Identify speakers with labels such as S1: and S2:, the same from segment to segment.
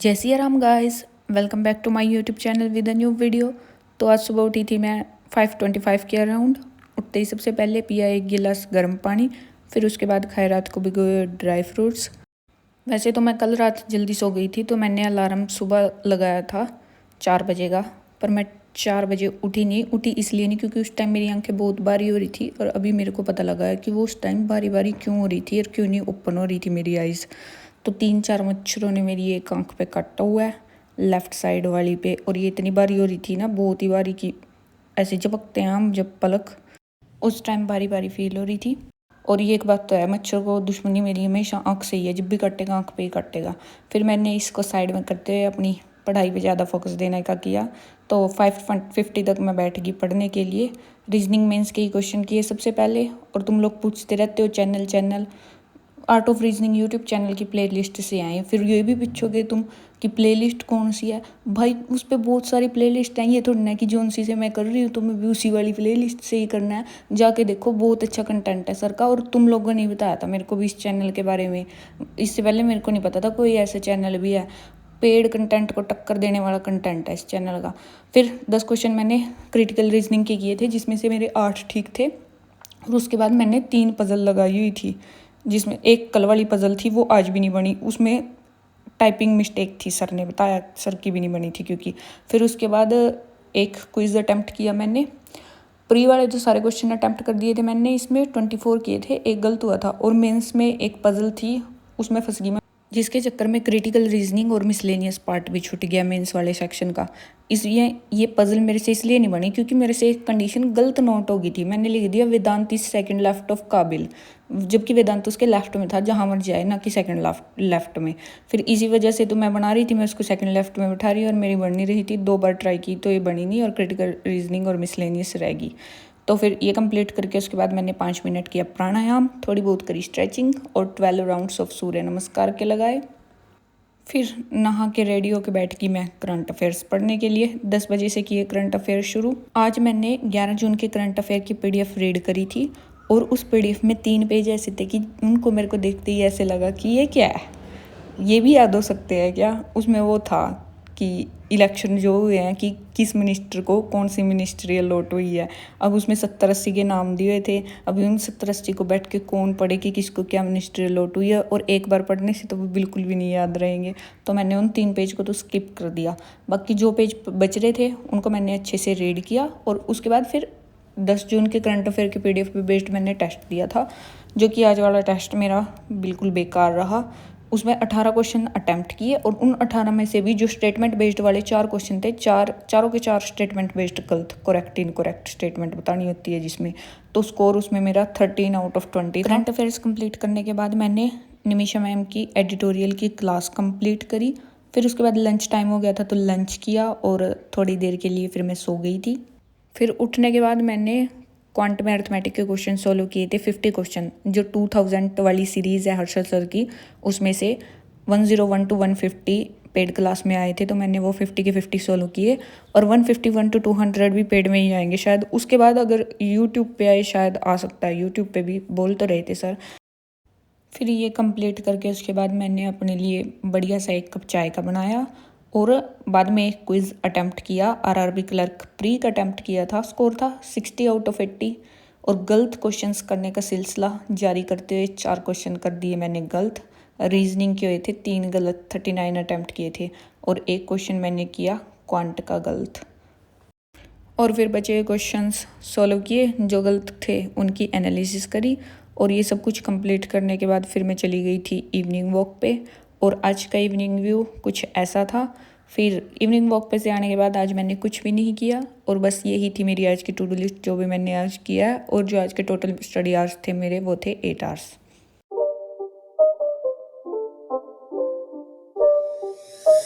S1: जय Siya Ram guys, welcome back to my YouTube channel with a new video. तो आज सुबह उठी थी मैं 5:25 के अराउंड। उठते ही सबसे पहले पिया एक गिलास गर्म पानी, फिर उसके बाद खाए रात को भिगोए ड्राई फ्रूट्स। वैसे तो मैं कल रात जल्दी सो गई थी, तो मैंने अलार्म सुबह लगाया था 4 बजे का, पर मैं 4 बजे उठी नहीं। उठी इसलिए नहीं क्योंकि उस टाइम मेरी आंखें बहुत बारी हो रही थी, और अभी मेरे को पता लगा है कि वो उस टाइम बारी बारी क्यों हो रही थी और क्यों नहीं ओपन हो रही थी मेरी आइज़। तो 3-4 मच्छरों ने मेरी एक आंख पे काटा हुआ है, लेफ़्ट साइड वाली पे, और ये इतनी बारी हो रही थी ना, बहुत ही बारी की, ऐसे झपकते हैं हम जब पलक, उस टाइम बारी बारी फील हो रही थी। और ये एक बात तो है, मच्छर को दुश्मनी मेरी हमेशा आँख से ही है, जब भी काटेगा आँख पे ही काटेगा। फिर मैंने इसको साइड में करते हुए अपनी पढ़ाई पे ज़्यादा फोकस देने का किया। तो 5:50 तक मैं बैठ गई पढ़ने के लिए। रीजनिंग मेंस के ही क्वेश्चन किए सबसे पहले। और तुम लोग पूछते रहते हो channel art of reasoning YouTube channel की प्लेलिस्ट से आए। फिर ये भी पूछोगे तुम कि प्लेलिस्ट कौन सी है। भाई उस पर बहुत सारी प्लेलिस्ट हैं, ये थोड़ी ना कि जोन सी से मैं कर रही हूँ तुम्हें भी उसी वाली प्लेलिस्ट से ही करना है। जाके देखो, बहुत अच्छा कंटेंट है सर का। और तुम लोगों ने बताया था मेरे को भी इस चैनल के बारे में, इससे पहले मेरे को नहीं पता था कोई ऐसा चैनल भी है। पेड कंटेंट को टक्कर देने वाला कंटेंट है इस चैनल का। फिर 10 क्वेश्चन मैंने क्रिटिकल रीजनिंग के किए थे, जिसमें से मेरे 8 ठीक थे। और उसके बाद मैंने 3 पजल लगाई हुई थी, जिसमें एक कल वाली पजल थी वो आज भी नहीं बनी, उसमें टाइपिंग मिस्टेक थी, सर ने बताया, सर की भी नहीं बनी थी क्योंकि। फिर उसके बाद एक क्विज़ अटैम्प्ट किया मैंने। प्री वाले तो सारे क्वेश्चन अटैम्प्ट कर दिए थे मैंने, इसमें 24 किए थे, एक गलत हुआ था। और मेंस में एक पजल थी, उसमें फंस गई मैं, जिसके चक्कर में क्रिटिकल रीजनिंग और मिसलेनियस पार्ट भी छूट गया मेंस वाले सेक्शन का। इसलिए ये पजल मेरे से इसलिए नहीं बनी क्योंकि मेरे से एक कंडीशन गलत नोट हो गई थी। मैंने लिख दिया वेदांत इज सेकंड लेफ्ट ऑफ काबिल, जबकि वेदांत उसके लेफ्ट में था, जहाँ मर्जी आए, ना कि सेकंड लेफ्ट में। फिर इसी वजह से तो मैं बना रही थी, मैं उसको सेकंड लेफ्ट में बैठा रही और मेरी बन नहीं रही थी। 2 बार ट्राई की तो ये बनी नहीं, और क्रिटिकल रीजनिंग और मिसलेनियस रहेगी। तो फिर ये कंप्लीट करके उसके बाद मैंने 5 मिनट किया प्राणायाम, थोड़ी बहुत करी स्ट्रेचिंग, और 12 राउंड्स ऑफ सूर्य नमस्कार के लगाए। फिर नहा के रेडी होके बैठ गई मैं करंट अफेयर्स पढ़ने के लिए। 10 बजे से किए करंट अफेयर शुरू। आज मैंने 11 जून के करंट अफेयर की पीडीएफ रीड करी थी, और उस पीडीएफ में 3 पेज ऐसे थे कि उनको मेरे को देखते ही ऐसे लगा कि ये क्या है, ये भी याद हो सकते हैं क्या। उसमें वो था कि इलेक्शन जो हुए हैं कि किस मिनिस्टर को कौन सी मिनिस्ट्री अलॉट हुई है। अब उसमें 70-80 के नाम दिए हुए थे। अभी उन 70-80 को बैठ के कौन पढ़े कि किसको क्या मिनिस्ट्री अलॉट हुई है, और एक बार पढ़ने से तो वो बिल्कुल भी नहीं याद रहेंगे। तो मैंने उन 3 पेज को तो स्किप कर दिया। बाकी जो पेज बच रहे थे उनको मैंने अच्छे से रीड किया, और उसके बाद फिर 10 जून के करंट अफेयर के पीडीएफ पे बेस्ड मैंने टेस्ट दिया था, जो कि आज वाला टेस्ट मेरा बिल्कुल बेकार रहा। उसमें 18 क्वेश्चन अटैम्प्ट किए, और उन 18 में से भी जो स्टेटमेंट बेस्ड वाले 4 क्वेश्चन थे, चारों के 4 स्टेटमेंट बेस्ड गलत, करेक्ट इनकरेक्ट स्टेटमेंट बतानी होती है जिसमें। तो स्कोर उसमें मेरा 13 आउट ऑफ 20 था। करंट अफेयर्स कंप्लीट करने के बाद मैंने निमिषा मैम की एडिटोरियल की क्लास कंप्लीट करी। फिर उसके बाद लंच टाइम हो गया था, तो लंच किया, और थोड़ी देर के लिए फिर मैं सो गई थी। फिर उठने के बाद मैंने क्वांट में अर्थमेटिक के क्वेश्चन सॉल्व किए थे, 50 क्वेश्चन, जो 2000 वाली सीरीज़ है हर्षल सर की, उसमें से 101 to 150 पेड क्लास में आए थे। तो मैंने वो 50 के 50 सॉल्व किए, और 151 to 200 भी पेड में ही आएंगे शायद। उसके बाद अगर यूट्यूब पे आए शायद आ सकता है, यूट्यूब पे भी बोल तो रहे थे सर। फिर ये कंप्लीट करके उसके बाद मैंने अपने लिए बढ़िया सा एक कप चाय का बनाया, और बाद में एक क्विज़ अटैम्प्ट किया, आरआरबी क्लर्क प्री का अटैम्प्ट किया था। स्कोर था 60 आउट ऑफ 80, और गलत क्वेश्चंस करने का सिलसिला जारी करते हुए 4 क्वेश्चन कर दिए मैंने गलत। रीजनिंग के हुए थे 3 गलत, 39 अटैम्प्ट किए थे, और एक क्वेश्चन मैंने किया क्वांट का गलत। और फिर बचे हुए क्वेश्चंस सॉल्व किए, जो गलत थे उनकी एनालिसिस करी। और ये सब कुछ कंप्लीट करने के बाद फिर मैं चली गई थी इवनिंग वॉक पे, और आज का इवनिंग व्यू कुछ ऐसा था। फिर इवनिंग वॉक पे से आने के बाद आज मैंने कुछ भी नहीं किया, और बस यही थी मेरी आज की टू डू लिस्ट, जो भी मैंने आज किया है। और जो आज के टोटल स्टडी आवर्स थे मेरे, वो थे 8 hours.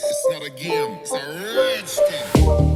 S2: It's not a game, it's a rich thing.